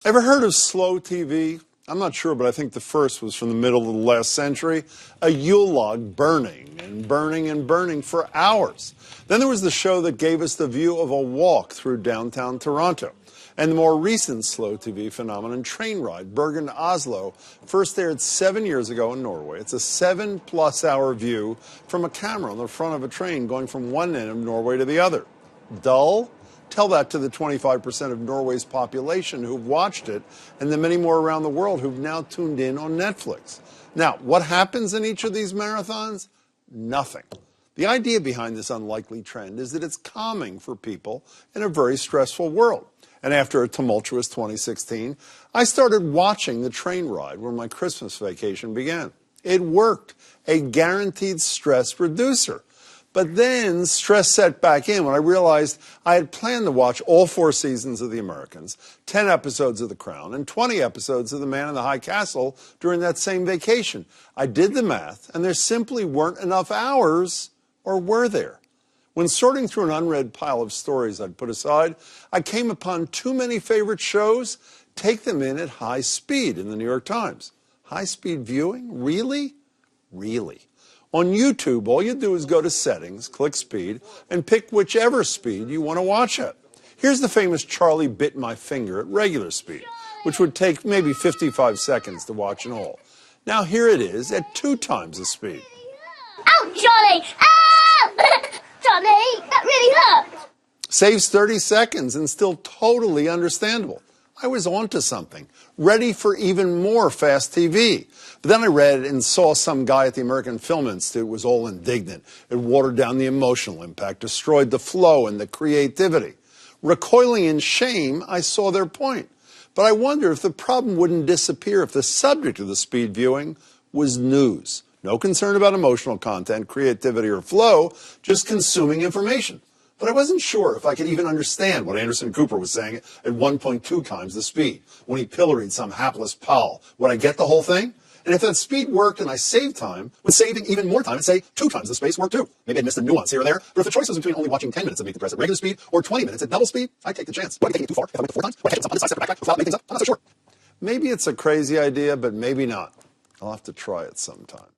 Ever heard of slow TV? I'm not sure, but I think the first was from the middle of the last century. A Yule log burning and burning and burning for hours. Then there was the show that gave us the view of a walk through downtown Toronto. And the more recent slow TV phenomenon, Train Ride, Bergen to Oslo, first aired 7 years ago in Norway. It's a 7+ hour view from a camera on the front of a train going from one end of Norway to the other. Dull? Tell that to the 25% of Norway's population who've watched it, and the many more around the world who've now tuned in on Netflix. Now, what happens in each of these marathons? Nothing. The idea behind this unlikely trend is that it's calming for people in a very stressful world. And after a tumultuous 2016, I started watching the train ride where my Christmas vacation began. It worked, a guaranteed stress reducer. But then stress set back in when I realized I had planned to watch all 4 seasons of The Americans, 10 episodes of The Crown, and 20 episodes of The Man in the High Castle during that same vacation. I did the math, and there simply weren't enough hours, or were there? When sorting through an unread pile of stories I'd put aside, I came upon too many favorite shows. Take them in at high speed in the New York Times. High-speed viewing? Really? Really? On YouTube, all you do is go to Settings, click Speed, and pick whichever speed you want to watch at. Here's the famous Charlie Bit My Finger at regular speed, which would take maybe 55 seconds to watch in all. Now here it is at 2 times the speed. Ow, Johnny! Ow! Johnny, that really hurt! Saves 30 seconds and still totally understandable. I was onto something, ready for even more fast TV. But then I read and saw some guy at the American Film Institute was all indignant. It watered down the emotional impact, destroyed the flow and the creativity. Recoiling in shame, I saw their point. But I wonder if the problem wouldn't disappear if the subject of the speed viewing was news. No concern about emotional content, creativity, or flow, just consuming information. But I wasn't sure if I could even understand what Anderson Cooper was saying at 1.2 times the speed when he pilloried some hapless pal. Would I get the whole thing? And if that speed worked and I saved time, would saving even more time and say 2 times the space work too? Maybe I'd missed a nuance here or there, but if the choice was between only watching 10 minutes of Meet the Press at regular speed or 20 minutes at double speed, I'd take the chance. Would I be taking it too far if I went to 4 times? Would I hit something on the side, step back, without making things up? I'm not so sure. Maybe it's a crazy idea, but maybe not. I'll have to try it sometime.